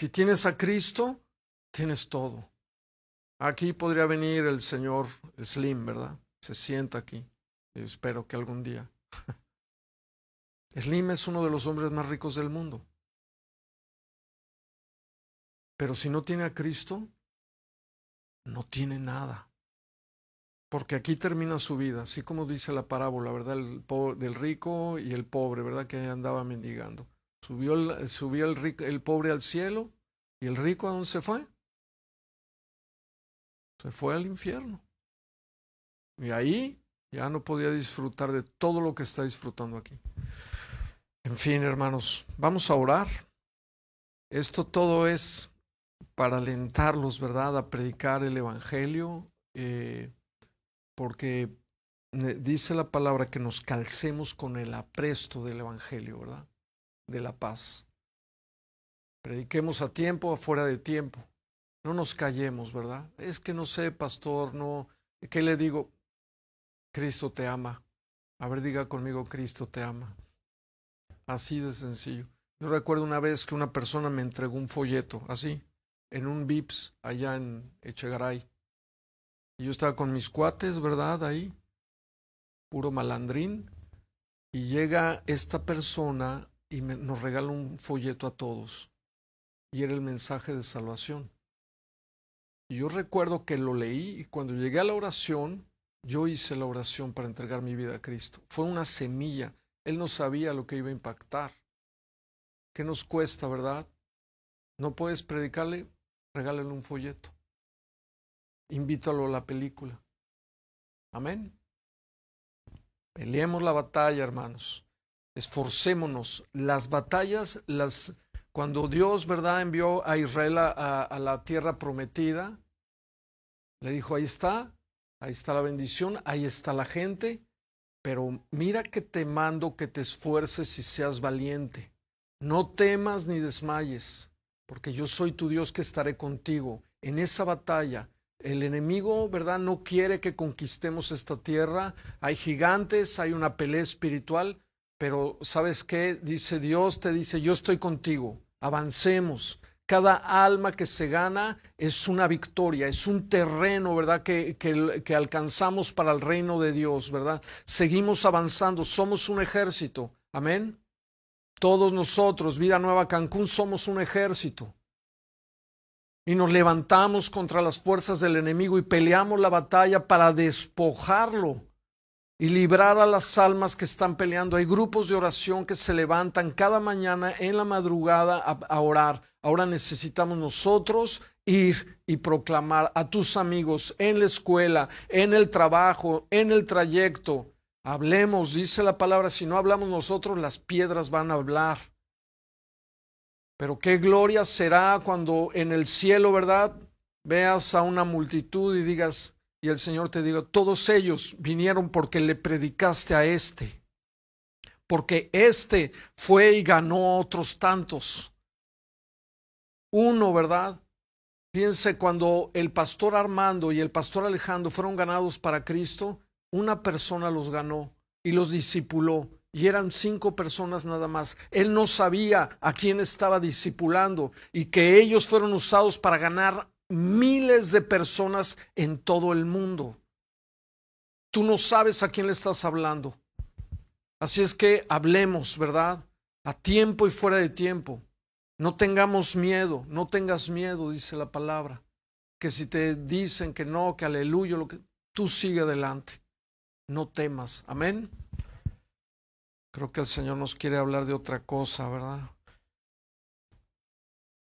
Si tienes a Cristo, tienes todo. Aquí podría venir el señor Slim, ¿verdad? Se sienta aquí. Y espero que algún día. Slim es uno de los hombres más ricos del mundo. Pero si no tiene a Cristo, no tiene nada. Porque aquí termina su vida, así como dice la parábola, ¿verdad? Del rico y el pobre, ¿verdad? Que andaba mendigando. Subió el pobre al cielo, y el rico, ¿a dónde se fue? Se fue al infierno. Y ahí ya no podía disfrutar de todo lo que está disfrutando aquí. En fin, hermanos, vamos a orar. Esto todo es para alentarlos, ¿verdad? A predicar el Evangelio, porque dice la palabra que nos calcemos con el apresto del Evangelio, ¿verdad? De la paz. Prediquemos a tiempo, afuera de tiempo. No nos callemos, ¿verdad? Es que no sé, pastor, no. ¿Qué le digo? Cristo te ama. A ver, diga conmigo, Cristo te ama. Así de sencillo. Yo recuerdo una vez que una persona me entregó un folleto, así, en un Vips, allá en Echegaray. Y yo estaba con mis cuates, ¿verdad? Ahí, puro malandrín. Y llega esta persona y nos regala un folleto a todos. Y era el mensaje de salvación. Y yo recuerdo que lo leí y cuando llegué a la oración, yo hice la oración para entregar mi vida a Cristo. Fue una semilla. Él no sabía lo que iba a impactar. ¿Qué nos cuesta, verdad? No puedes predicarle, regálale un folleto. Invítalo a la película. Amén. Peleemos la batalla, hermanos. Esforcémonos. Las batallas, cuando Dios, ¿verdad?, envió a Israel a la tierra prometida, le dijo, ahí está la bendición, ahí está la gente, pero mira que te mando que te esfuerces y seas valiente. No temas ni desmayes, porque yo soy tu Dios que estaré contigo. En esa batalla, el enemigo, ¿verdad?, no quiere que conquistemos esta tierra. Hay gigantes, hay una pelea espiritual, pero ¿sabes qué? Dice Dios, te dice, yo estoy contigo, avancemos. Cada alma que se gana es una victoria, es un terreno, ¿verdad?, que alcanzamos para el reino de Dios, ¿verdad? Seguimos avanzando, somos un ejército, amén. Todos nosotros, Vida Nueva Cancún, somos un ejército. Y nos levantamos contra las fuerzas del enemigo y peleamos la batalla para despojarlo y librar a las almas que están peleando. Hay grupos de oración que se levantan cada mañana en la madrugada a orar. Ahora necesitamos nosotros ir y proclamar a tus amigos en la escuela, en el trabajo, en el trayecto. Hablemos, dice la palabra, si no hablamos nosotros, las piedras van a hablar. Pero qué gloria será cuando en el cielo, ¿verdad?, veas a una multitud y digas, y el Señor te diga, todos ellos vinieron porque le predicaste a este, porque este fue y ganó a otros tantos. Uno, ¿verdad? Piense, cuando el pastor Armando y el pastor Alejandro fueron ganados para Cristo, una persona los ganó y los discipuló. Y eran 5 personas nada más. Él no sabía a quién estaba discipulando y que ellos fueron usados para ganar miles de personas en todo el mundo. Tú no sabes a quién le estás hablando. Así es que hablemos, ¿verdad? A tiempo y fuera de tiempo. No tengamos miedo, no tengas miedo, dice la palabra. Que si te dicen que no, que aleluya, tú sigue adelante. No temas. Amén. Creo que el Señor nos quiere hablar de otra cosa, ¿verdad?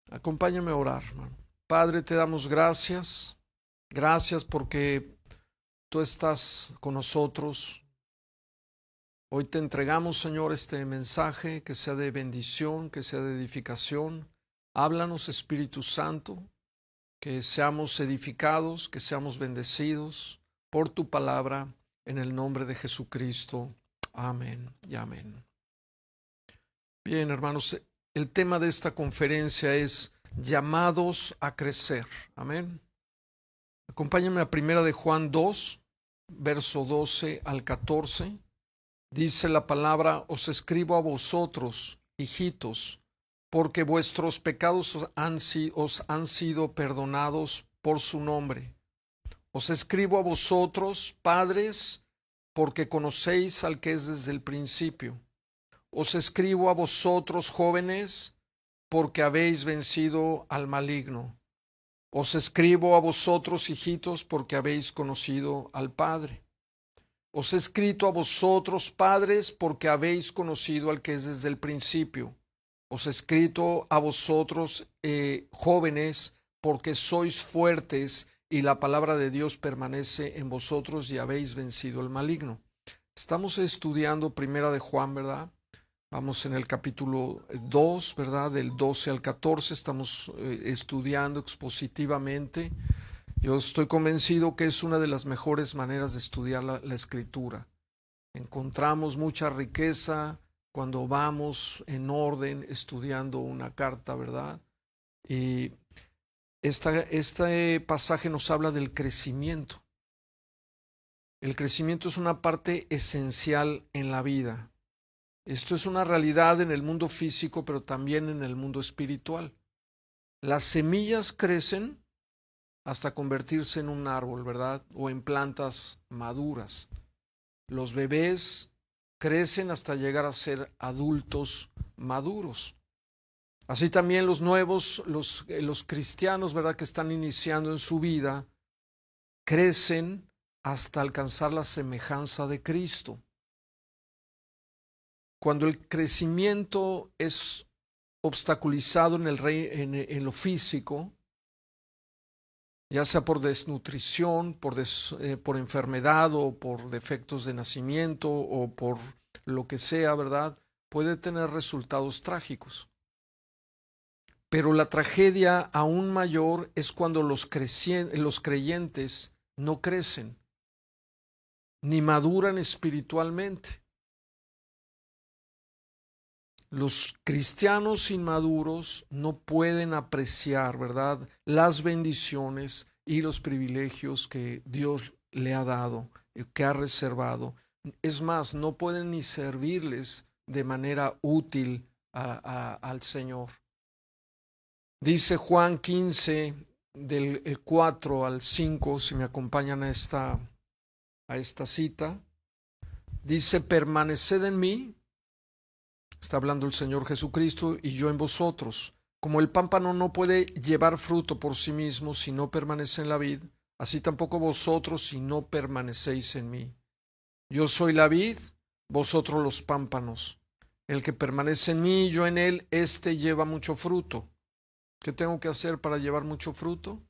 Acompáñame a orar, hermano. Padre, te damos gracias. Gracias porque tú estás con nosotros. Hoy te entregamos, Señor, este mensaje, que sea de bendición, que sea de edificación. Háblanos, Espíritu Santo, que seamos edificados, que seamos bendecidos por tu palabra, en el nombre de Jesucristo. Amén y amén. Bien, hermanos, el tema de esta conferencia es llamados a crecer. Amén. Acompáñenme a 1 de Juan 2, verso 12 al 14. Dice la palabra, os escribo a vosotros, hijitos, porque vuestros pecados os han sido perdonados por su nombre. Os escribo a vosotros, padres, porque conocéis al que es desde el principio. Os escribo a vosotros, jóvenes, porque habéis vencido al maligno. Os escribo a vosotros, hijitos, porque habéis conocido al Padre. Os he escrito a vosotros, padres, porque habéis conocido al que es desde el principio. Os he escrito a vosotros, jóvenes, porque sois fuertes y la palabra de Dios permanece en vosotros y habéis vencido el maligno. Estamos estudiando Primera de Juan, ¿verdad? Vamos en el capítulo 2, ¿verdad? Del 12 al 14, estamos estudiando expositivamente. Yo estoy convencido que es una de las mejores maneras de estudiar la Escritura. Encontramos mucha riqueza cuando vamos en orden estudiando una carta, ¿verdad? Y este pasaje nos habla del crecimiento. El crecimiento es una parte esencial en la vida. Esto es una realidad en el mundo físico, pero también en el mundo espiritual. Las semillas crecen hasta convertirse en un árbol, ¿verdad? O en plantas maduras. Los bebés crecen hasta llegar a ser adultos maduros. Así también los nuevos, los cristianos, ¿verdad? Que están iniciando en su vida, crecen hasta alcanzar la semejanza de Cristo. Cuando el crecimiento es obstaculizado en lo físico, ya sea por desnutrición, por enfermedad o por defectos de nacimiento o por lo que sea, ¿verdad? Puede tener resultados trágicos. Pero la tragedia aún mayor es cuando los creyentes no crecen ni maduran espiritualmente. Los cristianos inmaduros no pueden apreciar, ¿verdad?, las bendiciones y los privilegios que Dios le ha dado, que ha reservado. Es más, no pueden ni servirles de manera útil al Señor. Dice Juan 15, del 4 al 5, si me acompañan a esta cita, dice: permaneced en mí. Está hablando el Señor Jesucristo, y yo en vosotros. Como el pámpano no puede llevar fruto por sí mismo si no permanece en la vid, así tampoco vosotros si no permanecéis en mí. Yo soy la vid, vosotros los pámpanos. El que permanece en mí y yo en él, éste lleva mucho fruto. ¿Qué tengo que hacer para llevar mucho fruto?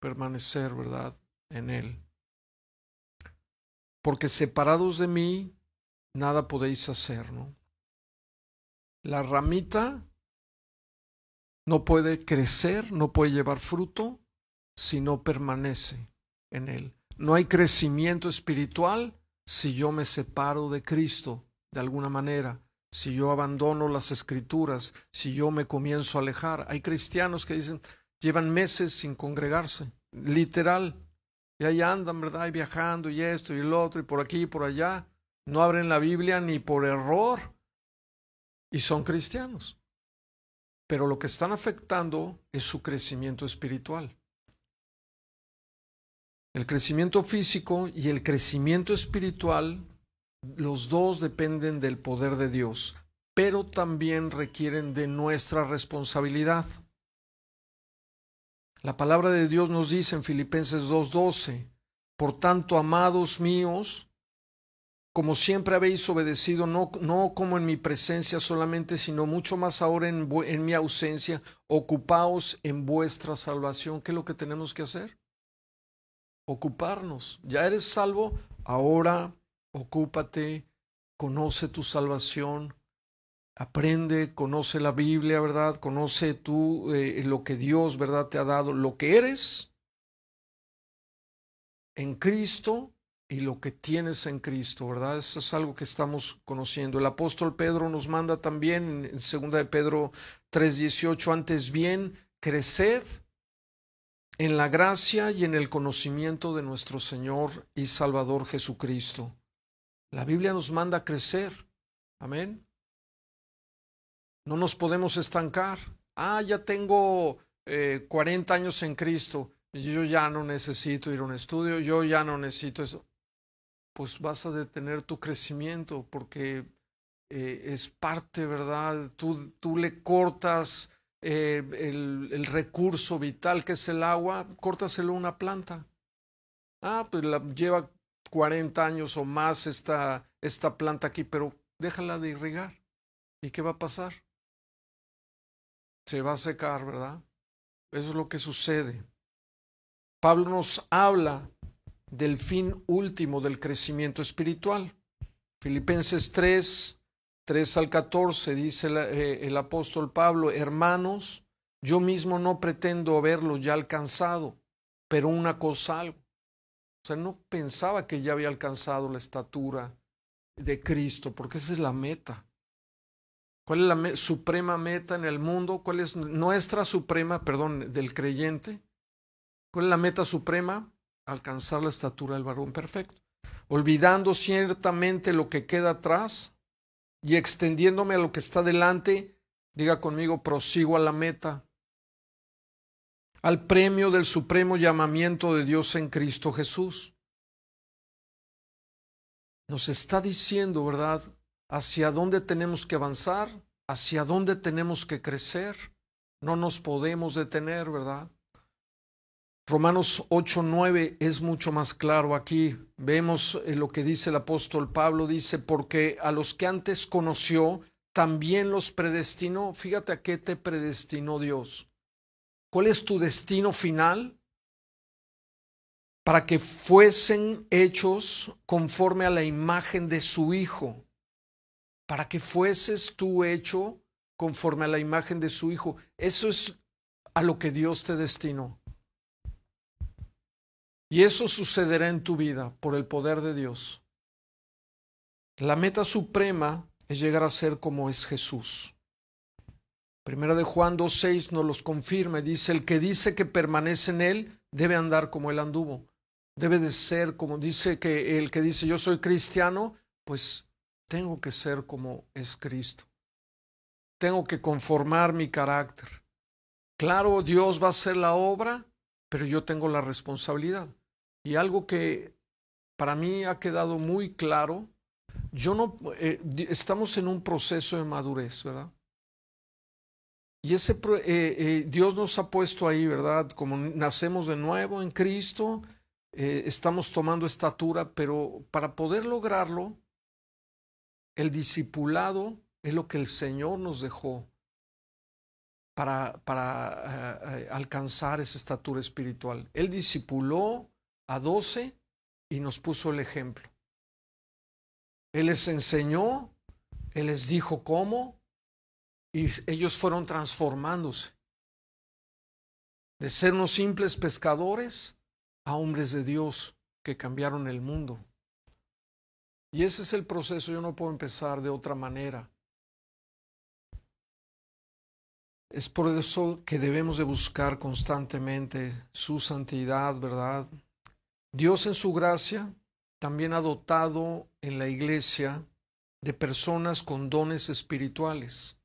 Permanecer, ¿verdad?, en él. Porque separados de mí, nada podéis hacer, ¿no? La ramita no puede crecer, no puede llevar fruto si no permanece en él. No hay crecimiento espiritual si yo me separo de Cristo de alguna manera, si yo abandono las Escrituras, si yo me comienzo a alejar. Hay cristianos que dicen, llevan meses sin congregarse, literal, y ahí andan, ¿verdad?, y viajando y esto y el otro y por aquí y por allá. No abren la Biblia ni por error y son cristianos. Pero lo que están afectando es su crecimiento espiritual. El crecimiento físico y el crecimiento espiritual, los dos dependen del poder de Dios, pero también requieren de nuestra responsabilidad. La palabra de Dios nos dice en Filipenses 2:12, por tanto, amados míos, como siempre habéis obedecido, no como en mi presencia solamente, sino mucho más ahora en mi ausencia, ocupaos en vuestra salvación. ¿Qué es lo que tenemos que hacer? Ocuparnos. ¿Ya eres salvo? Ahora ocúpate, conoce tu salvación, aprende, conoce la Biblia, ¿verdad? Conoce tú lo que Dios, ¿verdad?, te ha dado, lo que eres en Cristo y lo que tienes en Cristo, ¿verdad? Eso es algo que estamos conociendo. El apóstol Pedro nos manda también en 2 de Pedro 3:18, antes bien, creced en la gracia y en el conocimiento de nuestro Señor y Salvador Jesucristo. La Biblia nos manda a crecer. Amén. No nos podemos estancar. Ya tengo 40 años en Cristo, yo ya no necesito ir a un estudio, yo ya no necesito eso. Pues vas a detener tu crecimiento porque es parte, ¿verdad? Tú le cortas el recurso vital que es el agua, córtaselo a una planta. Pues lleva 40 años o más esta planta aquí, pero déjala de irrigar. ¿Y qué va a pasar? Se va a secar, ¿verdad? Eso es lo que sucede. Pablo nos habla del fin último del crecimiento espiritual. Filipenses 3 al 14 dice el apóstol Pablo: hermanos, yo mismo no pretendo haberlo ya alcanzado, pero una cosa hago. O sea, no pensaba que ya había alcanzado la estatura de Cristo, porque esa es la meta. ¿Cuál es la suprema meta en el mundo? ¿Cuál es nuestra suprema, del creyente? ¿Cuál es la meta suprema? Alcanzar la estatura del varón perfecto, olvidando ciertamente lo que queda atrás y extendiéndome a lo que está delante. Diga conmigo: prosigo a la meta, al premio del supremo llamamiento de Dios en Cristo Jesús. Nos está diciendo, ¿verdad?, hacia dónde tenemos que avanzar, hacia dónde tenemos que crecer. No nos podemos detener, ¿verdad? Romanos 8:9 es mucho más claro aquí. Vemos lo que dice el apóstol Pablo. Dice: porque a los que antes conoció, también los predestinó. Fíjate a qué te predestinó Dios. ¿Cuál es tu destino final? Para que fuesen hechos conforme a la imagen de su Hijo. Para que fueses tú hecho conforme a la imagen de su Hijo. Eso es a lo que Dios te destinó. Y eso sucederá en tu vida por el poder de Dios. La meta suprema es llegar a ser como es Jesús. Primera de Juan 2:6 nos los confirma y dice: el que dice que permanece en él debe andar como él anduvo. Debe de ser como dice que el que dice yo soy cristiano, pues tengo que ser como es Cristo. Tengo que conformar mi carácter. Claro, Dios va a hacer la obra, pero yo tengo la responsabilidad. Y algo que para mí ha quedado muy claro, estamos en un proceso de madurez, ¿verdad? Y Dios nos ha puesto ahí, ¿verdad? Como nacemos de nuevo en Cristo, estamos tomando estatura, pero para poder lograrlo, el discipulado es lo que el Señor nos dejó para alcanzar esa estatura espiritual. Él discipuló a 12 y nos puso el ejemplo. Él les enseñó, Él les dijo cómo, y ellos fueron transformándose de ser unos simples pescadores a hombres de Dios que cambiaron el mundo. Y ese es el proceso. Yo no puedo empezar de otra manera. Es por eso que debemos de buscar constantemente su santidad, ¿verdad? Dios en su gracia también ha dotado en la iglesia de personas con dones espirituales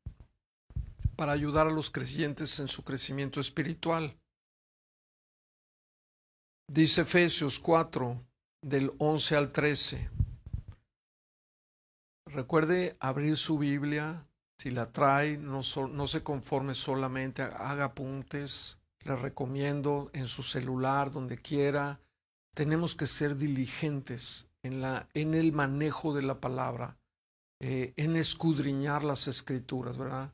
para ayudar a los creyentes en su crecimiento espiritual. Dice Efesios 4, del 11 al 13. Recuerde abrir su Biblia. Si la trae, no se conforme solamente, haga apuntes. Le recomiendo en su celular, donde quiera. Tenemos que ser diligentes en el manejo de la palabra, en escudriñar las escrituras, ¿verdad?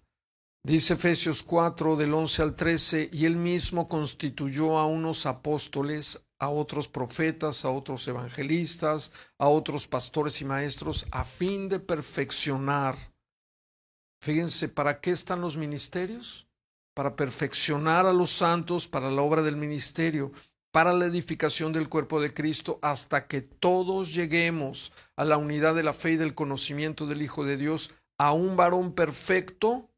Dice Efesios 4, del 11 al 13, y él mismo constituyó a unos apóstoles, a otros profetas, a otros evangelistas, a otros pastores y maestros, a fin de perfeccionar. Fíjense, ¿para qué están los ministerios? Para perfeccionar a los santos para la obra del ministerio, para la edificación del cuerpo de Cristo, hasta que todos lleguemos a la unidad de la fe y del conocimiento del Hijo de Dios, a un varón perfecto,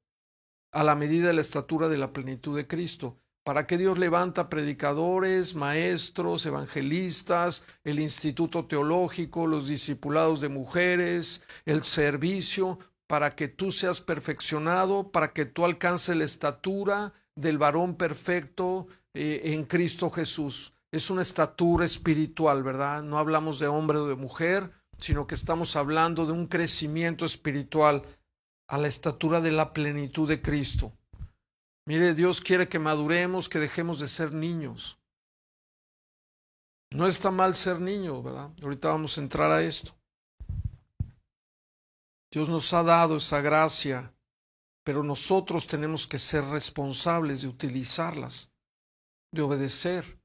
a la medida de la estatura de la plenitud de Cristo. ¿Para qué Dios levanta predicadores, maestros, evangelistas, el instituto teológico, los discipulados de mujeres, el servicio? para que tú seas perfeccionado, para que tú alcances la estatura del varón perfecto en Cristo Jesús. Es una estatura espiritual, ¿verdad? No hablamos de hombre o de mujer, sino que estamos hablando de un crecimiento espiritual a la estatura de la plenitud de Cristo. Mire, Dios quiere que maduremos, que dejemos de ser niños. No está mal ser niños, ¿verdad? Ahorita vamos a entrar a esto. Dios nos ha dado esa gracia, pero nosotros tenemos que ser responsables de utilizarlas, de obedecer.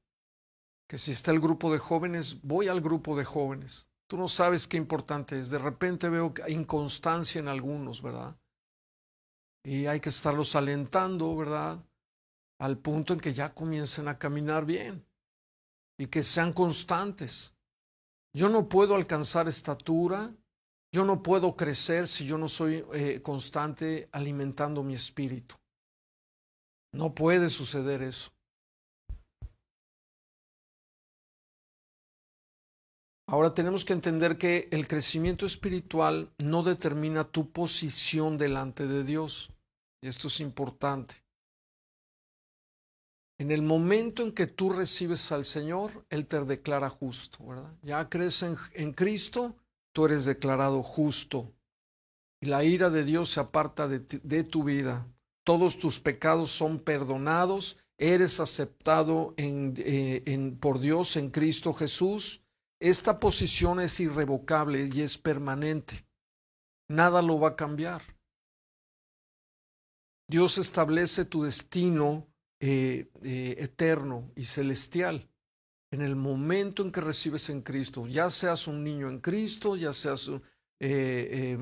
Que si está el grupo de jóvenes, voy al grupo de jóvenes. Tú no sabes qué importante es. De repente veo que hay inconstancia en algunos, ¿verdad? Y hay que estarlos alentando, ¿verdad? Al punto en que ya comiencen a caminar bien y que sean constantes. Yo no puedo alcanzar estatura, yo no puedo crecer si yo no soy constante alimentando mi espíritu. No puede suceder eso. Ahora tenemos que entender que el crecimiento espiritual no determina tu posición delante de Dios. Y esto es importante. En el momento en que tú recibes al Señor, Él te declara justo, ¿verdad? Ya crees en Cristo, tú eres declarado justo. Y la ira de Dios se aparta de tu vida. Todos tus pecados son perdonados. Eres aceptado por Dios en Cristo Jesús. Esta posición es irrevocable y es permanente. Nada lo va a cambiar. Dios establece tu destino eterno y celestial en el momento en que recibes en Cristo. Ya seas un niño en Cristo, ya seas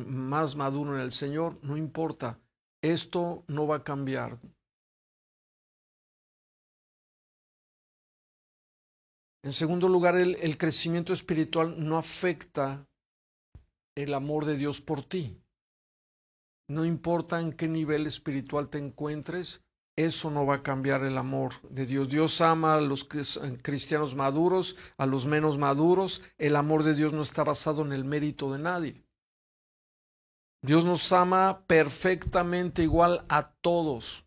más maduro en el Señor, no importa. Esto no va a cambiar. En segundo lugar, el crecimiento espiritual no afecta el amor de Dios por ti. No importa en qué nivel espiritual te encuentres, eso no va a cambiar el amor de Dios. Dios ama a los cristianos maduros, a los menos maduros. El amor de Dios no está basado en el mérito de nadie. Dios nos ama perfectamente igual a todos.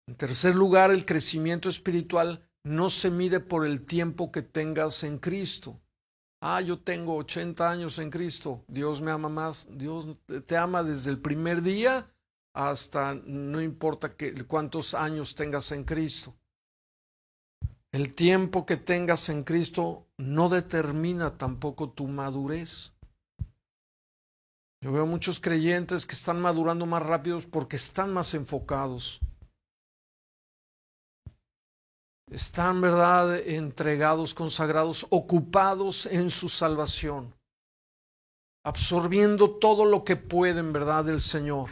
En tercer lugar, el crecimiento espiritual no se mide por el tiempo que tengas en Cristo. Yo tengo 80 años en Cristo. Dios me ama más. Dios te ama desde el primer día hasta no importa cuántos años tengas en Cristo. El tiempo que tengas en Cristo no determina tampoco tu madurez. Yo veo muchos creyentes que están madurando más rápidos porque están más enfocados. Están, ¿verdad?, entregados, consagrados, ocupados en su salvación, absorbiendo todo lo que pueden, ¿verdad?, del Señor,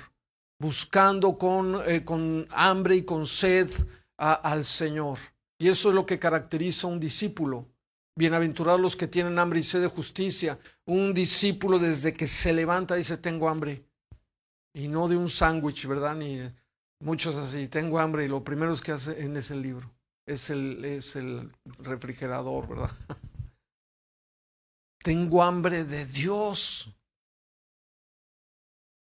buscando con hambre y con sed al Señor. Y eso es lo que caracteriza a un discípulo. Bienaventurados los que tienen hambre y sed de justicia. Un discípulo desde que se levanta dice, tengo hambre. Y no de un sándwich, ¿verdad? Ni muchos así, tengo hambre y lo primero que hacen es el libro. Es el refrigerador, ¿verdad? Tengo hambre de Dios.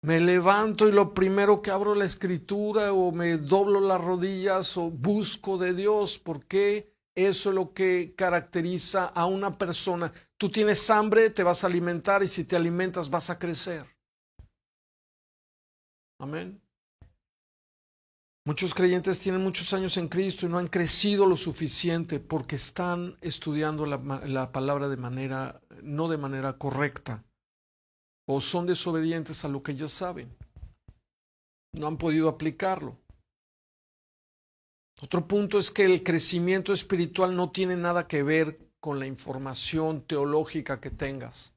Me levanto y lo primero que abro la escritura o me doblo las rodillas o busco de Dios, porque eso es lo que caracteriza a una persona. Tú tienes hambre, te vas a alimentar y si te alimentas vas a crecer. Amén. Muchos creyentes tienen muchos años en Cristo y no han crecido lo suficiente porque están estudiando la palabra no de manera correcta, o son desobedientes a lo que ellos saben. No han podido aplicarlo. Otro punto es que el crecimiento espiritual no tiene nada que ver con la información teológica que tengas.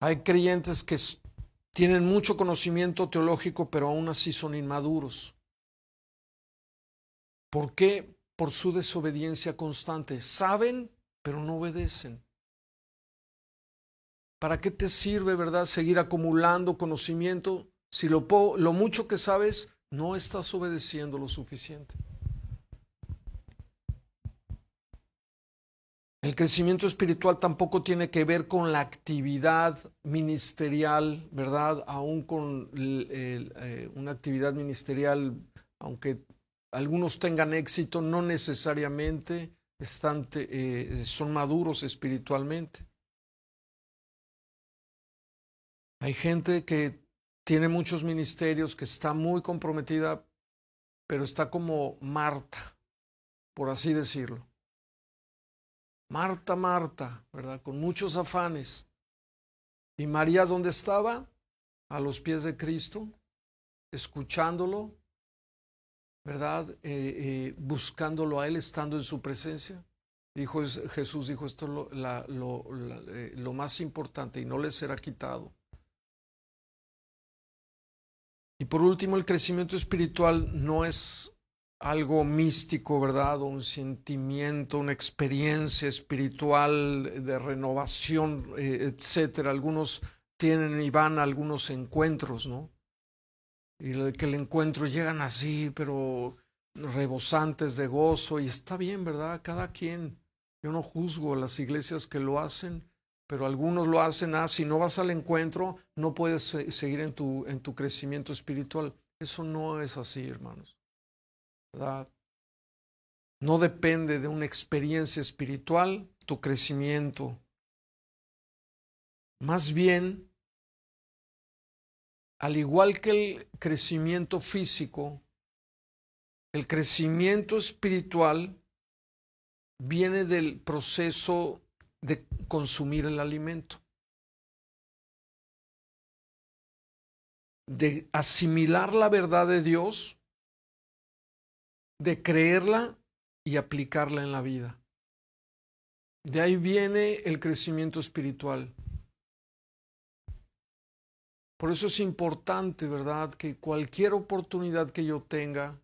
Hay creyentes que tienen mucho conocimiento teológico, pero aún así son inmaduros. ¿Por qué? Por su desobediencia constante. Saben, pero no obedecen. ¿Para qué te sirve, verdad, seguir acumulando conocimiento si lo mucho que sabes no estás obedeciendo lo suficiente? El crecimiento espiritual tampoco tiene que ver con la actividad ministerial, ¿verdad? Aún con una actividad ministerial, aunque algunos tengan éxito, no necesariamente son maduros espiritualmente. Hay gente que tiene muchos ministerios, que está muy comprometida, pero está como Marta, por así decirlo. Marta, Marta, ¿verdad? Con muchos afanes. ¿Y María dónde estaba? A los pies de Cristo, escuchándolo, ¿verdad? Buscándolo a Él, estando en su presencia. Jesús dijo, esto es lo más importante y no le será quitado. Y por último, el crecimiento espiritual no es algo místico, ¿verdad? O un sentimiento, una experiencia espiritual de renovación, etcétera. Algunos tienen y van a algunos encuentros, ¿no? Y que el encuentro llegan así, pero rebosantes de gozo, y está bien, ¿verdad? Cada quien. Yo no juzgo a las iglesias que lo hacen, pero algunos lo hacen, si no vas al encuentro, no puedes seguir en tu crecimiento espiritual. Eso no es así, hermanos, ¿verdad? No depende de una experiencia espiritual tu crecimiento. Más bien, al igual que el crecimiento físico, el crecimiento espiritual viene del proceso de consumir el alimento, de asimilar la verdad de Dios, de creerla y aplicarla en la vida. De ahí viene el crecimiento espiritual. Por eso es importante, ¿verdad?, que cualquier oportunidad que yo tenga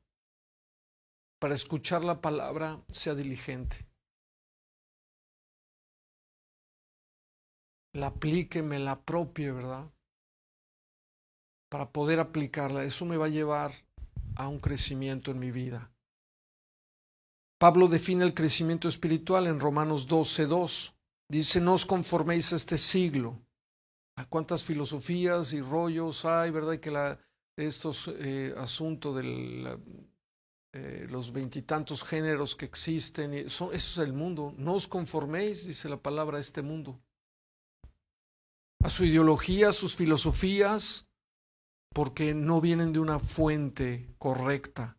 para escuchar la palabra sea diligente. La aplique, me la apropie, ¿verdad?, para poder aplicarla. Eso me va a llevar a un crecimiento en mi vida. Pablo define el crecimiento espiritual en Romanos 12:2. Dice, no os conforméis a este siglo. ¿A cuántas filosofías y rollos hay, verdad? Que estos asuntos de los veintitantos géneros que existen, eso es el mundo. No os conforméis, dice la palabra, a este mundo. A su ideología, a sus filosofías, porque no vienen de una fuente correcta,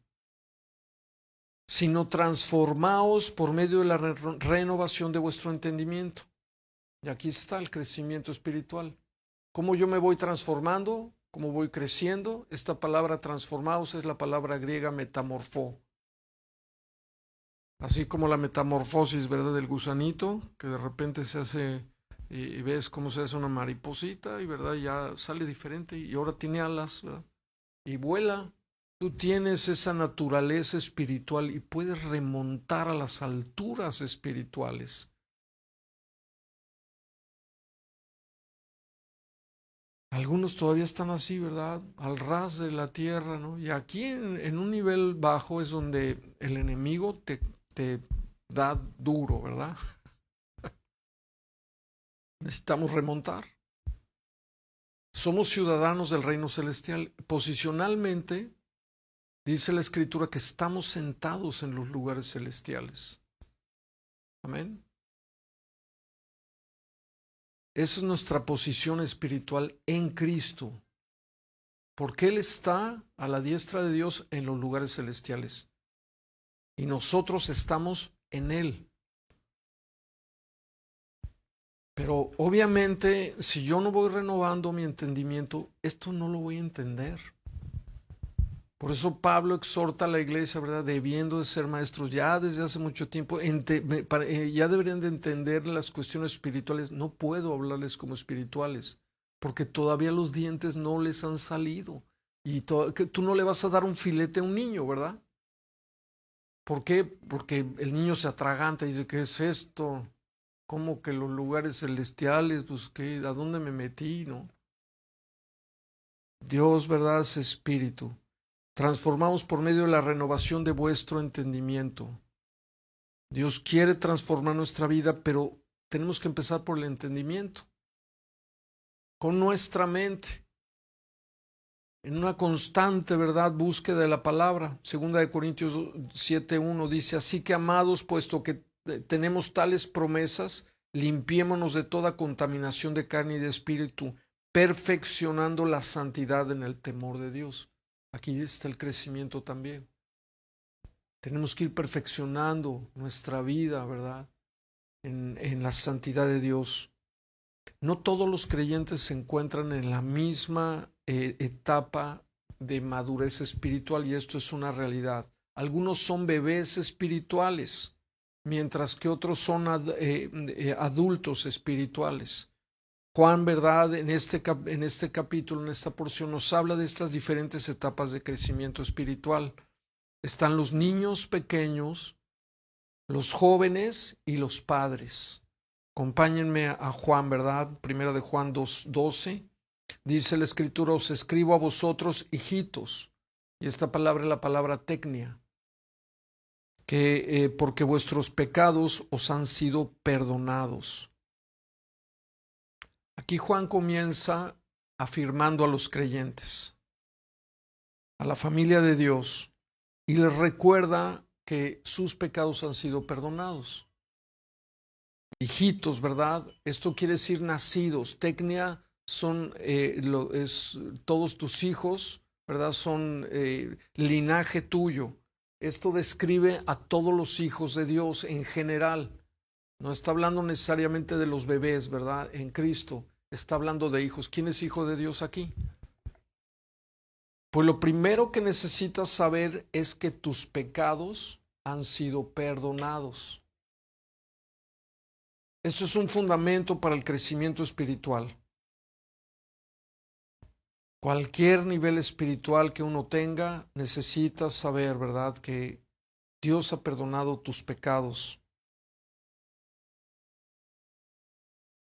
sino transformaos por medio de la renovación de vuestro entendimiento. Y aquí está el crecimiento espiritual. ¿Cómo yo me voy transformando? ¿Cómo voy creciendo? Esta palabra transformaos es la palabra griega metamorfó. Así como la metamorfosis, ¿verdad?, del gusanito, que de repente se hace, y ves cómo se hace una mariposita, y ¿verdad?, ya sale diferente, y ahora tiene alas, ¿verdad?, y vuela. Tú tienes esa naturaleza espiritual y puedes remontar a las alturas espirituales. Algunos todavía están así, ¿verdad?, al ras de la tierra, ¿no? Y aquí en un nivel bajo es donde el enemigo te da duro, ¿verdad? Necesitamos remontar. Somos ciudadanos del reino celestial. Posicionalmente, dice la Escritura que estamos sentados en los lugares celestiales. Amén. Esa es nuestra posición espiritual en Cristo, porque Él está a la diestra de Dios en los lugares celestiales y nosotros estamos en Él. Pero obviamente, si yo no voy renovando mi entendimiento, esto no lo voy a entender. Por eso Pablo exhorta a la iglesia, ¿verdad?, debiendo de ser maestros ya desde hace mucho tiempo, ya deberían de entender las cuestiones espirituales. No puedo hablarles como espirituales, porque todavía los dientes no les han salido. Y tú no le vas a dar un filete a un niño, ¿verdad? ¿Por qué? Porque el niño se atraganta y dice, ¿qué es esto? ¿Cómo que los lugares celestiales? Pues, ¿a dónde me metí, no? Dios, ¿verdad?, es espíritu. Transformados por medio de la renovación de vuestro entendimiento. Dios quiere transformar nuestra vida, pero tenemos que empezar por el entendimiento, con nuestra mente, en una constante, ¿verdad?, búsqueda de la palabra. Segunda de Corintios 7:1 dice, así que amados, puesto que tenemos tales promesas, limpiémonos de toda contaminación de carne y de espíritu, perfeccionando la santidad en el temor de Dios. Aquí está el crecimiento también. Tenemos que ir perfeccionando nuestra vida, ¿verdad?, en la santidad de Dios. No todos los creyentes se encuentran en la misma etapa de madurez espiritual, y esto es una realidad. Algunos son bebés espirituales, mientras que otros son adultos espirituales. Juan, ¿verdad?, en este capítulo, en esta porción, nos habla de estas diferentes etapas de crecimiento espiritual. Están los niños pequeños, los jóvenes y los padres. Acompáñenme a Juan, ¿verdad? Primera de Juan 2:12. Dice la Escritura, os escribo a vosotros, hijitos. Y esta palabra es la palabra tecnia. Que porque vuestros pecados os han sido perdonados. Aquí Juan comienza afirmando a los creyentes, a la familia de Dios, y les recuerda que sus pecados han sido perdonados. Hijitos, ¿verdad? Esto quiere decir nacidos. Tecnia son todos tus hijos, ¿verdad? Son linaje tuyo. Esto describe a todos los hijos de Dios en general. No está hablando necesariamente de los bebés, ¿verdad? En Cristo está hablando de hijos. ¿Quién es hijo de Dios aquí? Pues lo primero que necesitas saber es que tus pecados han sido perdonados. Esto es un fundamento para el crecimiento espiritual. Cualquier nivel espiritual que uno tenga, necesitas saber, ¿verdad?, que Dios ha perdonado tus pecados.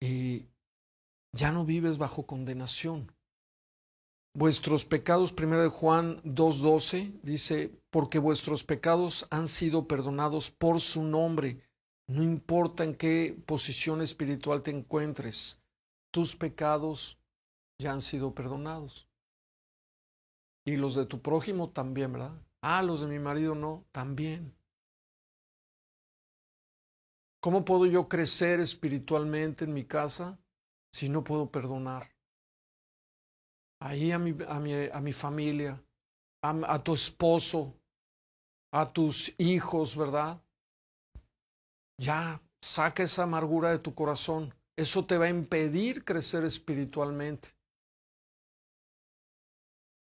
Y ya no vives bajo condenación. Vuestros pecados, 1 de Juan 2:12, dice, porque vuestros pecados han sido perdonados por su nombre. No importa en qué posición espiritual te encuentres, tus pecados ya han sido perdonados. Y los de tu prójimo también, ¿verdad? Ah, los de mi marido no, también. ¿Cómo puedo yo crecer espiritualmente en mi casa si no puedo perdonar? Ahí a mi familia, a tu esposo, a tus hijos, ¿verdad? Ya, saca esa amargura de tu corazón. Eso te va a impedir crecer espiritualmente.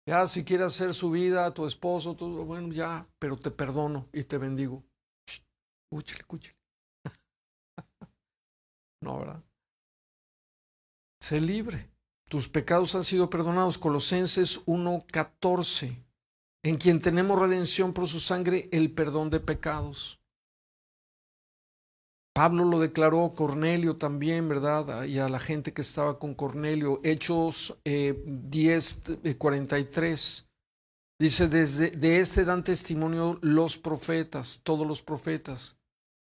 Ya, si quieres hacer su vida a tu esposo, bueno, ya, pero te perdono y te bendigo. Escúchale, escúchale. No, ¿verdad? Sé libre. Tus pecados han sido perdonados. Colosenses 1:14. En quien tenemos redención por su sangre, el perdón de pecados. Pablo lo declaró, Cornelio también, ¿verdad? Y a la gente que estaba con Cornelio. Hechos 10:43. Dice, de este dan testimonio los profetas, todos los profetas,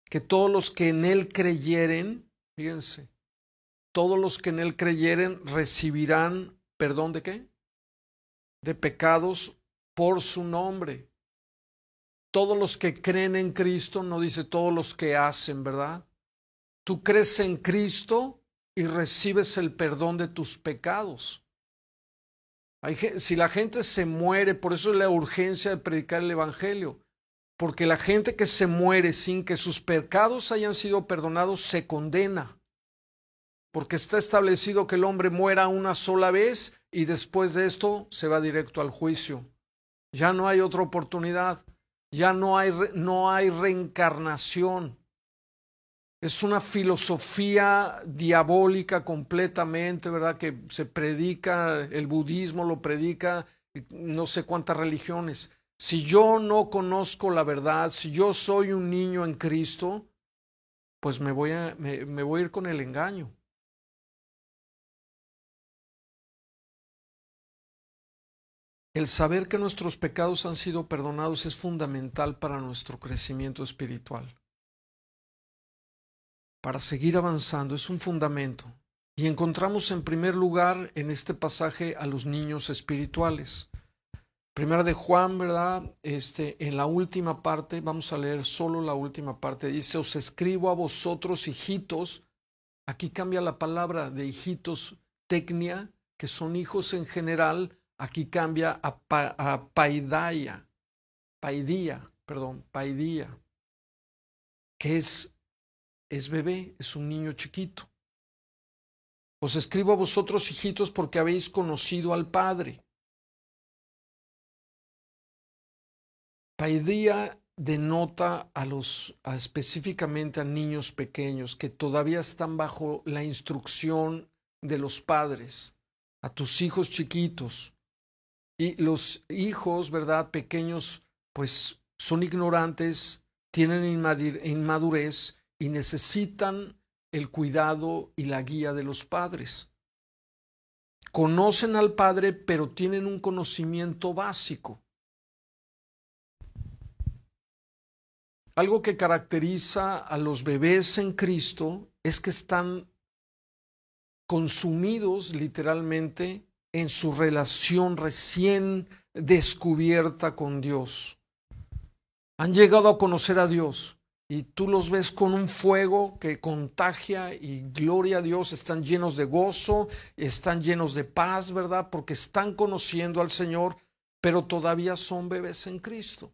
que todos los que en él creyeren, fíjense, todos los que en él creyeren recibirán perdón de ¿qué? De pecados por su nombre. Todos los que creen en Cristo, no dice todos los que hacen, ¿verdad? Tú crees en Cristo y recibes el perdón de tus pecados. Si la gente se muere, por eso es la urgencia de predicar el Evangelio, porque la gente que se muere sin que sus pecados hayan sido perdonados se condena, porque está establecido que el hombre muera una sola vez y después de esto se va directo al juicio. Ya no hay otra oportunidad, ya no hay reencarnación. Es una filosofía diabólica completamente, ¿verdad? Que se predica, el budismo lo predica, no sé cuántas religiones. Si yo no conozco la verdad, si yo soy un niño en Cristo, pues me voy a ir con el engaño. El saber que nuestros pecados han sido perdonados es fundamental para nuestro crecimiento espiritual. para seguir avanzando, es un fundamento. Y encontramos en primer lugar en este pasaje a los niños espirituales. Primera de Juan, ¿verdad? En la última parte, vamos a leer solo la última parte, dice, os escribo a vosotros, hijitos. Aquí cambia la palabra de hijitos, tecnia, que son hijos en general, aquí cambia a paidia, que es bebé, es un niño chiquito. Os escribo a vosotros, hijitos, porque habéis conocido al Padre. Paidia denota específicamente a niños pequeños que todavía están bajo la instrucción de los padres, a tus hijos chiquitos. Y los hijos, ¿verdad? Pequeños, pues son ignorantes, tienen inmadurez y necesitan el cuidado y la guía de los padres. Conocen al Padre, pero tienen un conocimiento básico. Algo que caracteriza a los bebés en Cristo es que están consumidos literalmente en su relación recién descubierta con Dios. Han llegado a conocer a Dios y tú los ves con un fuego que contagia y gloria a Dios, están llenos de gozo, están llenos de paz, ¿verdad? Porque están conociendo al Señor, pero todavía son bebés en Cristo.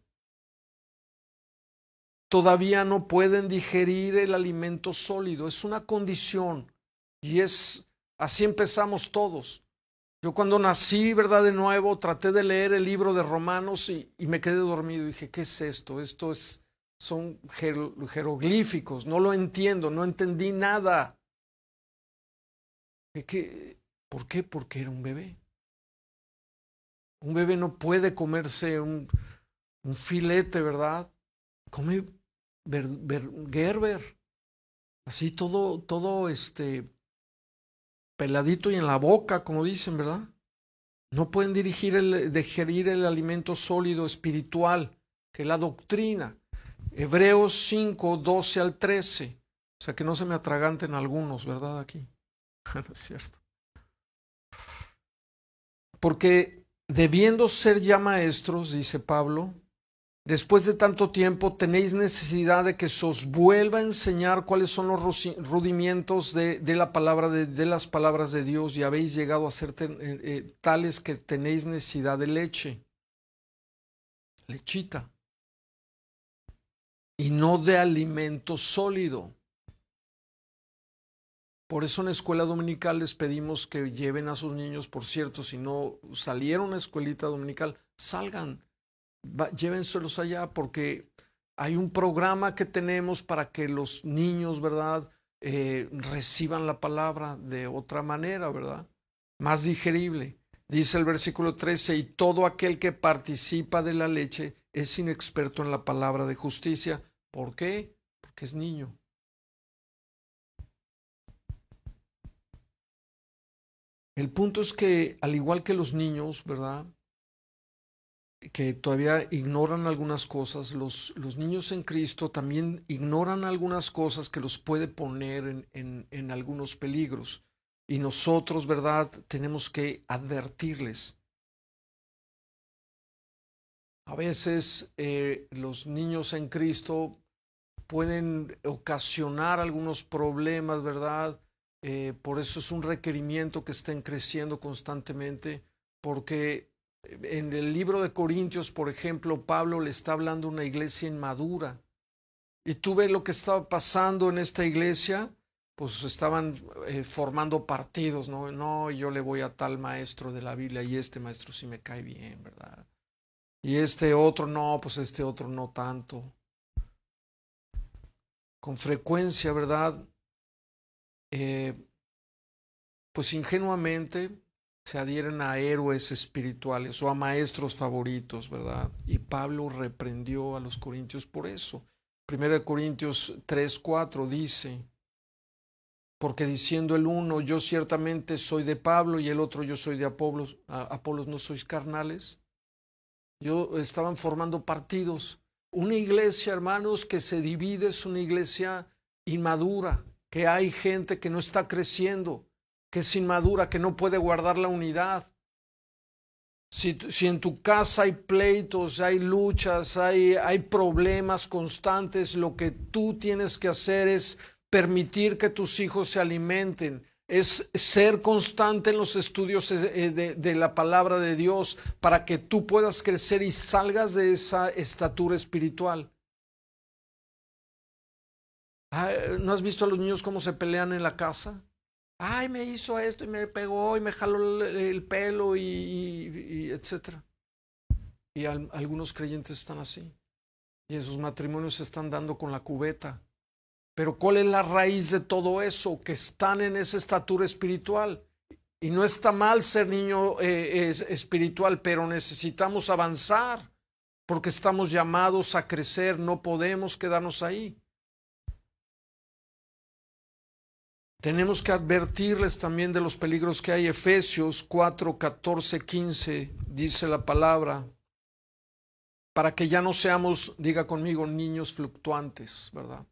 Todavía no pueden digerir el alimento sólido, es una condición y así empezamos todos. Yo cuando nací, ¿verdad? De nuevo, traté de leer el libro de Romanos y me quedé dormido. Dije, ¿qué es esto? Son jeroglíficos, no lo entiendo, no entendí nada. ¿Por qué? Porque era un bebé. Un bebé no puede comerse un filete, ¿verdad? Come Gerber, así todo peladito y en la boca, como dicen, ¿verdad? No pueden digerir el alimento sólido espiritual, que es la doctrina. Hebreos 5, 12 al 13. O sea, que no se me atraganten algunos, ¿verdad? Aquí. No es cierto. Porque debiendo ser ya maestros, dice Pablo, después de tanto tiempo tenéis necesidad de que se os vuelva a enseñar cuáles son los rudimientos de la palabra de las palabras de Dios y habéis llegado a ser tales que tenéis necesidad de leche, lechita, y no de alimento sólido. Por eso en la escuela dominical les pedimos que lleven a sus niños, por cierto, si no salieron a escuelita dominical, salgan. Llévenselos allá porque hay un programa que tenemos para que los niños, ¿verdad? Reciban la palabra de otra manera, ¿verdad? Más digerible. Dice el versículo 13, y todo aquel que participa de la leche es inexperto en la palabra de justicia. ¿Por qué? Porque es niño. El punto es que, al igual que los niños, ¿verdad? Que todavía ignoran algunas cosas, los niños en Cristo también ignoran algunas cosas que los puede poner en algunos peligros. Y nosotros, ¿verdad?, tenemos que advertirles. A veces los niños en Cristo pueden ocasionar algunos problemas, ¿verdad? Por eso es un requerimiento que estén creciendo constantemente, porque en el libro de Corintios, por ejemplo, Pablo le está hablando a una iglesia inmadura. Y tú ves lo que estaba pasando en esta iglesia, pues estaban formando partidos, ¿no? No, yo le voy a tal maestro de la Biblia y este maestro sí me cae bien, ¿verdad? Y este otro no, pues este otro no tanto. Con frecuencia, ¿verdad? Pues ingenuamente se adhieren a héroes espirituales o a maestros favoritos, ¿verdad? Y Pablo reprendió a los corintios por eso. 1 Corintios 3:4 dice, porque diciendo el uno, yo ciertamente soy de Pablo y el otro, yo soy de Apolos, ¿no sois carnales? Estaban formando partidos. Una iglesia, hermanos, que se divide es una iglesia inmadura, que hay gente que no está creciendo, que es inmadura, que no puede guardar la unidad. Si en tu casa hay pleitos, hay luchas, hay problemas constantes, lo que tú tienes que hacer es permitir que tus hijos se alimenten, es ser constante en los estudios de la palabra de Dios para que tú puedas crecer y salgas de esa estatura espiritual. ¿No has visto a los niños cómo se pelean en la casa? Ay, me hizo esto y me pegó y me jaló el pelo y etcétera. Y algunos creyentes están así. Y en sus matrimonios se están dando con la cubeta. Pero ¿cuál es la raíz de todo eso? Que están en esa estatura espiritual. Y no está mal ser niño espiritual, pero necesitamos avanzar porque estamos llamados a crecer, no podemos quedarnos ahí. Tenemos que advertirles también de los peligros que hay. Efesios 4, 14, 15 dice la palabra, para que ya no seamos, diga conmigo, niños fluctuantes, ¿verdad?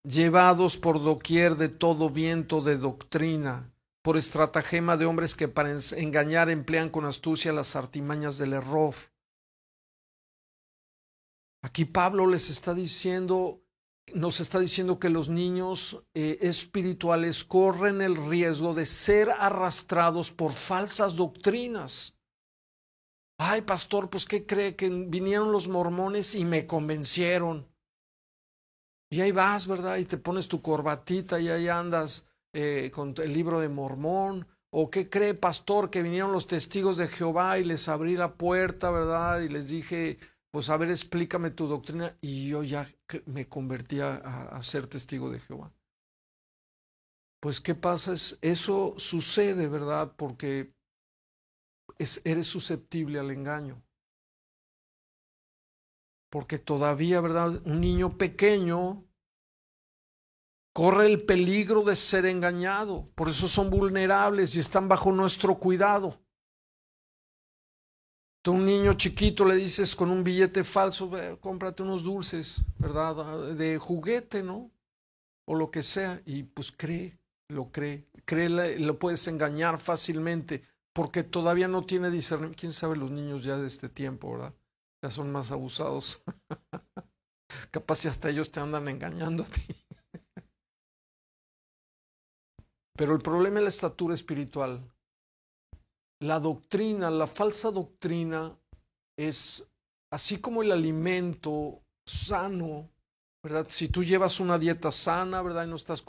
Llevados por doquier de todo viento de doctrina, por estratagema de hombres que para engañar emplean con astucia las artimañas del error. Aquí Pablo les está diciendo, nos está diciendo que los niños espirituales corren el riesgo de ser arrastrados por falsas doctrinas. Ay, pastor, pues ¿qué cree? Que vinieron los mormones y me convencieron. Y ahí vas, ¿verdad? Y te pones tu corbatita y ahí andas con el libro de Mormón. ¿O qué cree, pastor? Que vinieron los testigos de Jehová y les abrí la puerta, ¿verdad? Y les dije, pues a ver, explícame tu doctrina. Y yo ya me convertí a ser testigo de Jehová. Pues ¿qué pasa? Eso sucede, ¿verdad? Porque eres susceptible al engaño. Porque todavía, ¿verdad? Un niño pequeño corre el peligro de ser engañado. Por eso son vulnerables y están bajo nuestro cuidado. Tú a un niño chiquito le dices con un billete falso, cómprate unos dulces, ¿verdad? De juguete, ¿no? O lo que sea. Y pues lo lo puedes engañar fácilmente porque todavía no tiene discernimiento. ¿Quién sabe los niños ya de este tiempo, verdad? Ya son más abusados. Capaz si hasta ellos te andan engañando a ti. Pero el problema es la estatura espiritual. La doctrina, la falsa doctrina es así como el alimento sano, ¿verdad? Si tú llevas una dieta sana, ¿verdad? Y no estás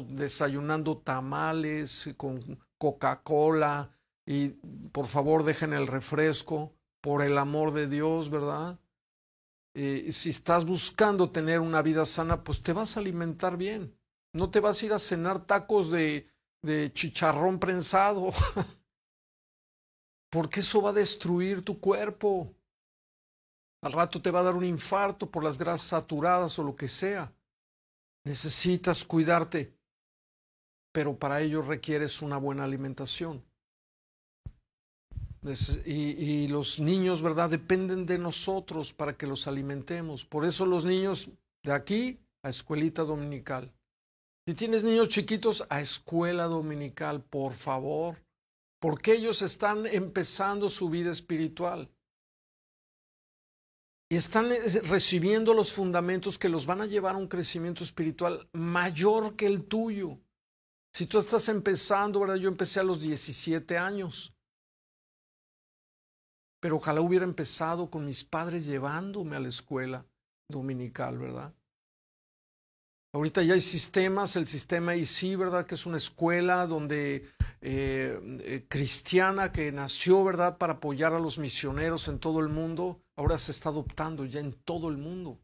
desayunando tamales con Coca-Cola y por favor dejen el refresco, por el amor de Dios, ¿verdad? Si estás buscando tener una vida sana, pues te vas a alimentar bien. No te vas a ir a cenar tacos de chicharrón prensado, porque eso va a destruir tu cuerpo. Al rato te va a dar un infarto por las grasas saturadas o lo que sea. Necesitas cuidarte, pero para ello requieres una buena alimentación. Y los niños, ¿verdad? Dependen de nosotros para que los alimentemos. Por eso los niños de aquí a escuelita dominical. Si tienes niños chiquitos, a escuela dominical, por favor, porque ellos están empezando su vida espiritual y están recibiendo los fundamentos que los van a llevar a un crecimiento espiritual mayor que el tuyo. Si tú estás empezando, ¿verdad? Yo empecé a los 17 años, pero ojalá hubiera empezado con mis padres llevándome a la escuela dominical, ¿verdad? Ahorita ya hay sistemas, el sistema IC, ¿verdad? Que es una escuela donde cristiana que nació, ¿verdad? Para apoyar a los misioneros en todo el mundo. Ahora se está adoptando ya en todo el mundo.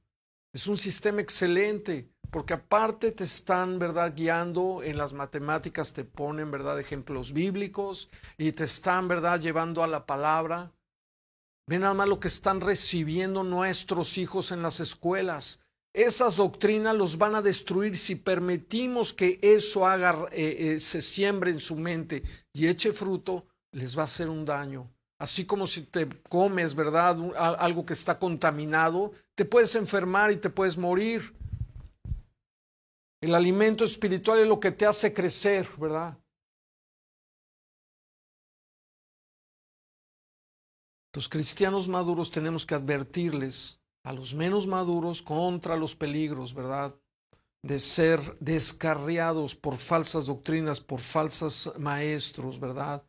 Es un sistema excelente, porque aparte te están, ¿verdad? Guiando en las matemáticas, te ponen, ¿verdad? Ejemplos bíblicos y te están, ¿verdad? Llevando a la palabra. Ven nada más lo que están recibiendo nuestros hijos en las escuelas. Esas doctrinas los van a destruir si permitimos que eso se siembre en su mente y eche fruto, les va a hacer un daño. Así como si te comes, ¿verdad? Algo que está contaminado, te puedes enfermar y te puedes morir. El alimento espiritual es lo que te hace crecer, ¿verdad? Los cristianos maduros tenemos que advertirles a los menos maduros contra los peligros, ¿verdad? De ser descarriados por falsas doctrinas, por falsos maestros, ¿verdad?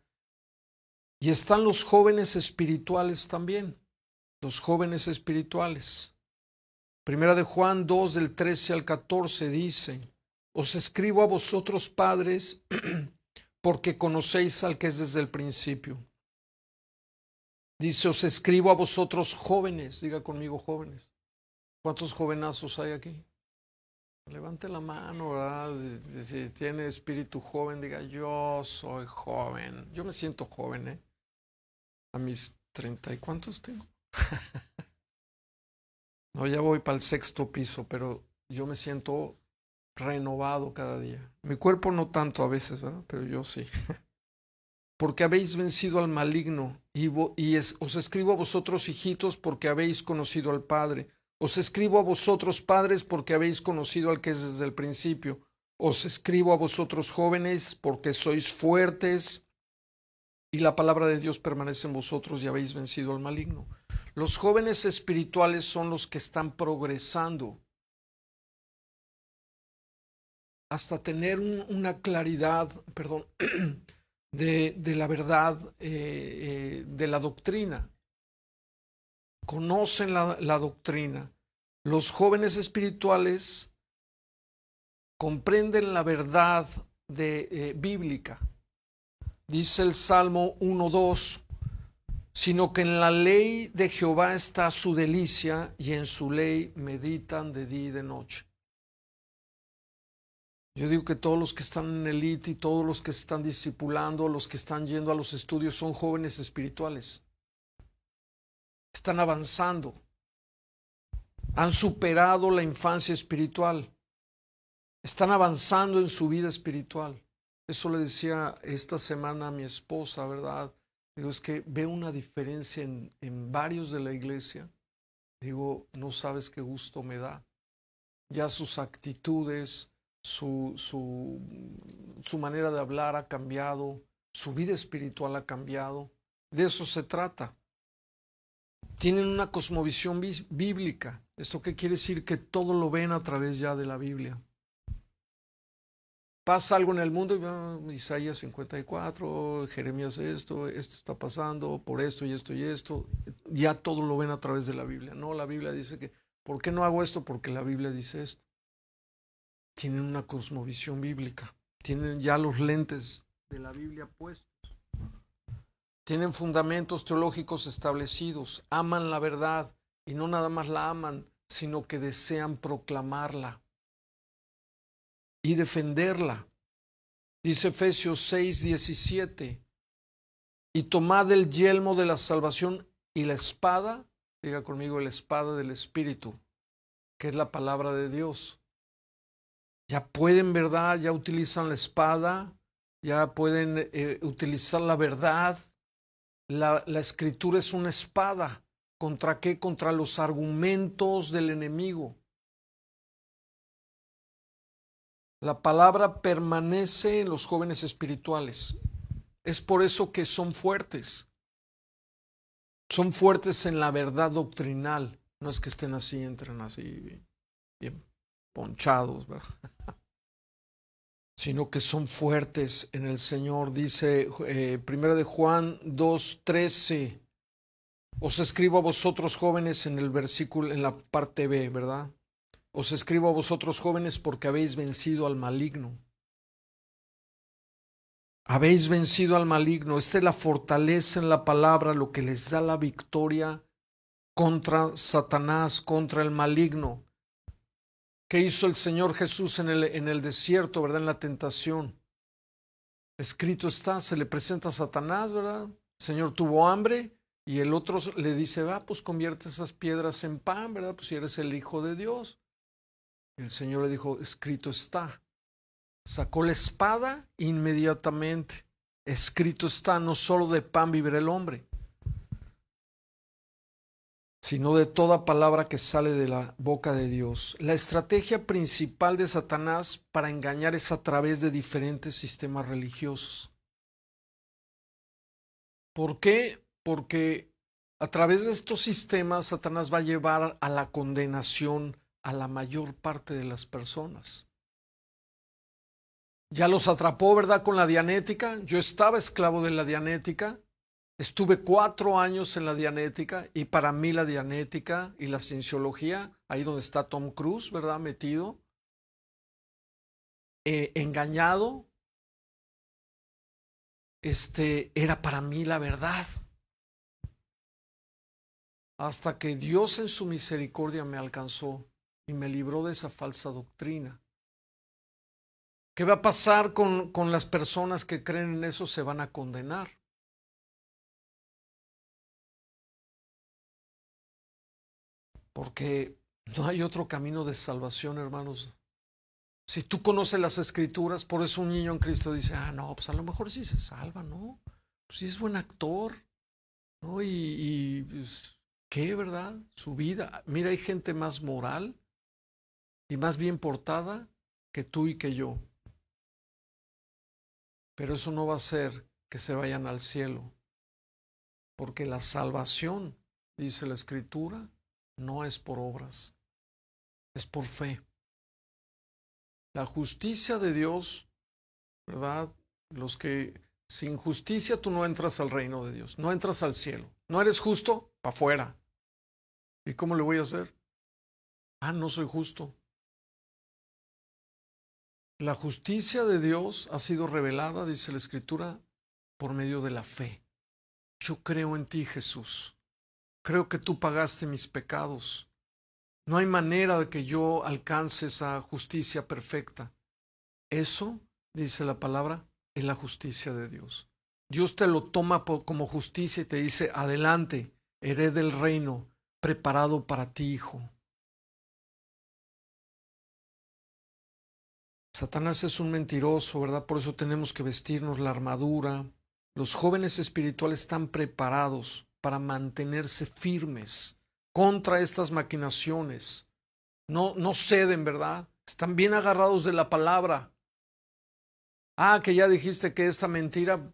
Y están los jóvenes espirituales también, los jóvenes espirituales. Primera de Juan 2, del 13 al 14 dice: os escribo a vosotros padres, porque conocéis al que es desde el principio. Dice: os escribo a vosotros jóvenes, diga conmigo jóvenes. ¿Cuántos jovenazos hay aquí? Levante la mano, ¿verdad? Si tiene espíritu joven, diga: yo soy joven. Yo me siento joven, ¿eh? A mis 30 y ¿cuántos tengo? No, ya voy para el 6º piso, pero yo me siento renovado cada día. Mi cuerpo no tanto a veces, ¿verdad? Pero yo sí. Porque habéis vencido al maligno, os escribo a vosotros, hijitos, porque habéis conocido al Padre. Os escribo a vosotros, padres, porque habéis conocido al que es desde el principio. Os escribo a vosotros, jóvenes, porque sois fuertes y la palabra de Dios permanece en vosotros y habéis vencido al maligno. Los jóvenes espirituales son los que están progresando hasta tener una claridad, perdón, de la verdad, de la doctrina. Conocen la doctrina. Los jóvenes espirituales comprenden la verdad bíblica. Dice el Salmo 1:2, sino que en la ley de Jehová está su delicia, y en su ley meditan de día y de noche. Yo digo que todos los que están en élite y todos los que se están discipulando, los que están yendo a los estudios, son jóvenes espirituales. Están avanzando. Han superado la infancia espiritual. Están avanzando en su vida espiritual. Eso le decía esta semana a mi esposa, ¿verdad? Digo, es que veo una diferencia en varios de la iglesia. Digo, no sabes qué gusto me da. Ya sus actitudes, su manera de hablar ha cambiado, su vida espiritual ha cambiado. De eso se trata. Tienen una cosmovisión bíblica. ¿Esto qué quiere decir? Que todo lo ven a través ya de la Biblia. Pasa algo en el mundo, Isaías 54, Jeremías esto está pasando, por esto y esto y esto. Ya todo lo ven a través de la Biblia. No, la Biblia dice que, ¿por qué no hago esto? Porque la Biblia dice esto. Tienen una cosmovisión bíblica. Tienen ya los lentes de la Biblia puestos. Tienen fundamentos teológicos establecidos. Aman la verdad y no nada más la aman, sino que desean proclamarla y defenderla. Dice Efesios 6:17, y tomad el yelmo de la salvación y la espada, diga conmigo, la espada del Espíritu, que es la palabra de Dios. Ya pueden, ¿verdad? Ya utilizan la espada, ya pueden utilizar la verdad. La Escritura es una espada. ¿Contra qué? Contra los argumentos del enemigo. La palabra permanece en los jóvenes espirituales. Es por eso que son fuertes. Son fuertes en la verdad doctrinal. No es que estén así, entren así, bien ponchados, ¿verdad? Sino que son fuertes en el Señor. Dice 1 de Juan 2:13. Os escribo a vosotros jóvenes en el versículo, en la parte B, ¿verdad? Os escribo a vosotros jóvenes porque habéis vencido al maligno. Habéis vencido al maligno. Esta es la fortaleza en la palabra, lo que les da la victoria contra Satanás, contra el maligno. ¿Qué hizo el Señor Jesús en el desierto, verdad? En la tentación. Escrito está, se le presenta a Satanás, ¿verdad? El Señor tuvo hambre y el otro le dice, pues convierte esas piedras en pan, ¿verdad? Pues si eres el Hijo de Dios. El Señor le dijo, escrito está. Sacó la espada inmediatamente. Escrito está, no solo de pan vivirá el hombre, sino de toda palabra que sale de la boca de Dios. La estrategia principal de Satanás para engañar es a través de diferentes sistemas religiosos. ¿Por qué? Porque a través de estos sistemas Satanás va a llevar a la condenación a la mayor parte de las personas. Ya los atrapó, ¿verdad? Con la Dianética. Yo estaba esclavo de la Dianética. Estuve 4 años en la Dianética y para mí la Dianética y la cienciología, ahí donde está Tom Cruise, ¿verdad? Metido, engañado, era para mí la verdad. Hasta que Dios en su misericordia me alcanzó y me libró de esa falsa doctrina. ¿Qué va a pasar con las personas que creen en eso? Se van a condenar. Porque no hay otro camino de salvación, hermanos. Si tú conoces las escrituras, por eso un niño en Cristo dice, no, pues a lo mejor sí se salva, ¿no? Pues sí es buen actor, ¿no? Pues, ¿qué, verdad? Su vida. Mira, hay gente más moral y más bien portada que tú y que yo. Pero eso no va a hacer que se vayan al cielo. Porque la salvación, dice la escritura, no es por obras, es por fe. La justicia de Dios, ¿verdad? Los que sin justicia tú no entras al reino de Dios, no entras al cielo. ¿No eres justo? Para afuera. ¿Y cómo le voy a hacer? No soy justo. La justicia de Dios ha sido revelada, dice la Escritura, por medio de la fe. Yo creo en ti, Jesús. Creo que tú pagaste mis pecados. No hay manera de que yo alcance esa justicia perfecta. Eso, dice la palabra, es la justicia de Dios. Dios te lo toma como justicia y te dice, adelante, hereda el reino preparado para ti, hijo. Satanás es un mentiroso, ¿verdad? Por eso tenemos que vestirnos la armadura. Los jóvenes espirituales están preparados para mantenerse firmes contra estas maquinaciones. No ceden, ¿verdad? Están bien agarrados de la palabra. Que ya dijiste que esta mentira,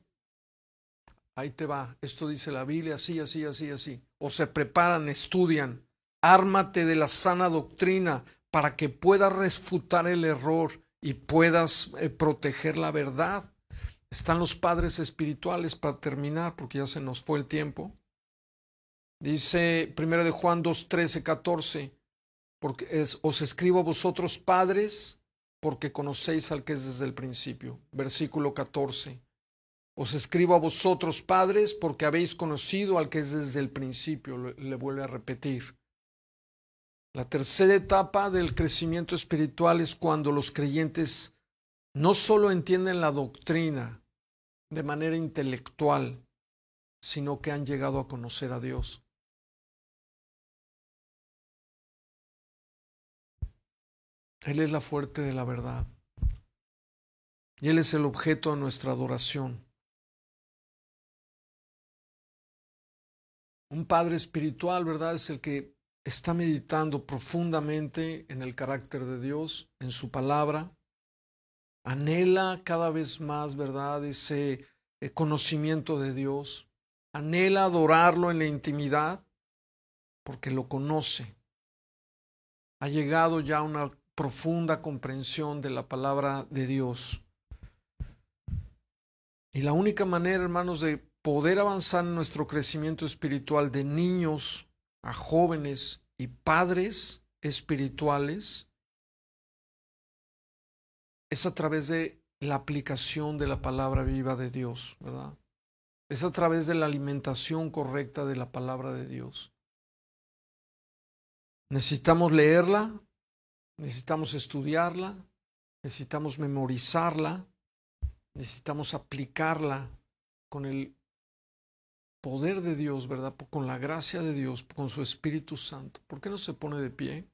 ahí te va. Esto dice la Biblia, así, así, así, así. O se preparan, estudian. Ármate de la sana doctrina para que puedas refutar el error y puedas proteger la verdad. Están los padres espirituales para terminar, porque ya se nos fue el tiempo. Dice 1 de Juan 2, 13, 14, porque os escribo a vosotros padres, porque conocéis al que es desde el principio. Versículo 14. Os escribo a vosotros padres, porque habéis conocido al que es desde el principio. Le vuelve a repetir. La tercera etapa del crecimiento espiritual es cuando los creyentes no solo entienden la doctrina de manera intelectual, sino que han llegado a conocer a Dios. Él es la fuente de la verdad. Y Él es el objeto de nuestra adoración. Un padre espiritual, ¿verdad? Es el que está meditando profundamente en el carácter de Dios, en su palabra. Anhela cada vez más, ¿verdad? Ese conocimiento de Dios. Anhela adorarlo en la intimidad porque lo conoce. Ha llegado ya a una profunda comprensión de la palabra de Dios. Y la única manera, hermanos, de poder avanzar en nuestro crecimiento espiritual de niños a jóvenes y padres espirituales es a través de la aplicación de la palabra viva de Dios, ¿verdad? Es a través de la alimentación correcta de la palabra de Dios. Necesitamos leerla, necesitamos estudiarla, necesitamos memorizarla, necesitamos aplicarla con el poder de Dios, ¿verdad? Con la gracia de Dios, con su Espíritu Santo. ¿Por qué no se pone de pie?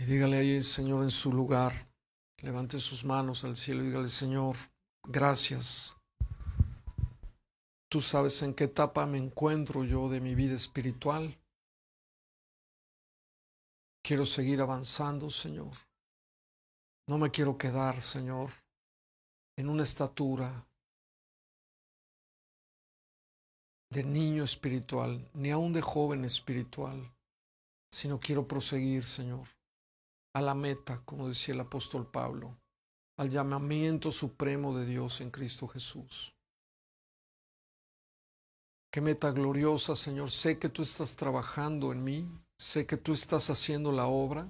Y dígale ahí, Señor, en su lugar, levante sus manos al cielo y dígale, Señor, gracias. Tú sabes en qué etapa me encuentro yo de mi vida espiritual. Quiero seguir avanzando, Señor. No me quiero quedar, Señor, en una estatura de niño espiritual, ni aún de joven espiritual, sino quiero proseguir, Señor, a la meta, como decía el apóstol Pablo, al llamamiento supremo de Dios en Cristo Jesús. Qué meta gloriosa, Señor. Sé que tú estás trabajando en mí, sé que tú estás haciendo la obra,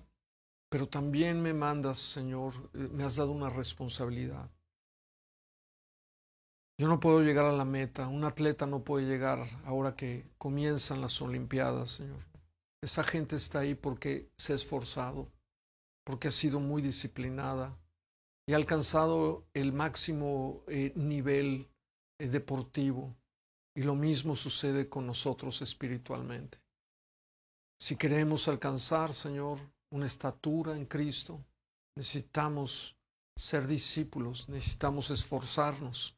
pero también me mandas, Señor, me has dado una responsabilidad. Yo no puedo llegar a la meta, un atleta no puede llegar ahora que comienzan las Olimpiadas, Señor. Esa gente está ahí porque se ha esforzado, porque ha sido muy disciplinada y ha alcanzado el máximo nivel deportivo. Y lo mismo sucede con nosotros espiritualmente. Si queremos alcanzar, Señor, una estatura en Cristo, necesitamos ser discípulos, necesitamos esforzarnos,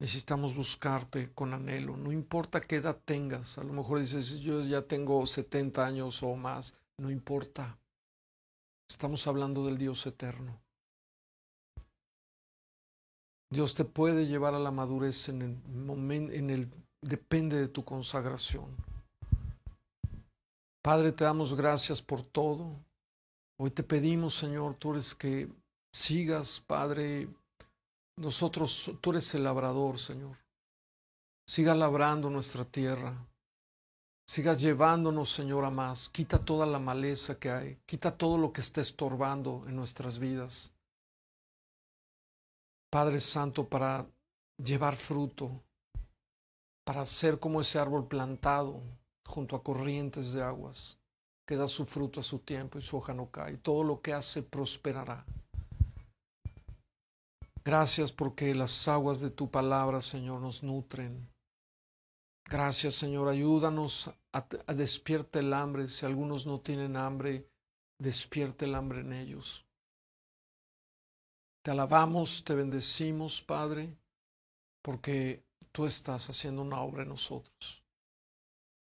necesitamos buscarte con anhelo. No importa qué edad tengas, a lo mejor dices, yo ya tengo 70 años o más, no importa. Estamos hablando del Dios eterno. Dios te puede llevar a la madurez en el momento, depende de tu consagración. Padre, te damos gracias por todo. Hoy te pedimos, Señor, tú eres que sigas, Padre, tú eres el labrador, Señor. Sigas labrando nuestra tierra. Sigas llevándonos, Señor, a más. Quita toda la maleza que hay. Quita todo lo que esté estorbando en nuestras vidas. Padre Santo, para llevar fruto, para ser como ese árbol plantado junto a corrientes de aguas, que da su fruto a su tiempo y su hoja no cae. Todo lo que hace prosperará. Gracias porque las aguas de tu palabra, Señor, nos nutren. Gracias, Señor, ayúdanos a despierta el hambre. Si algunos no tienen hambre, despierte el hambre en ellos. Te alabamos, te bendecimos, Padre, porque tú estás haciendo una obra en nosotros.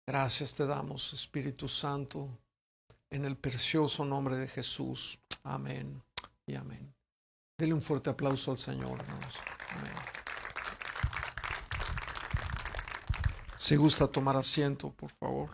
Gracias te damos, Espíritu Santo, en el precioso nombre de Jesús. Amén y amén. Dele un fuerte aplauso al Señor, hermanos. Amén. Si gusta tomar asiento, por favor.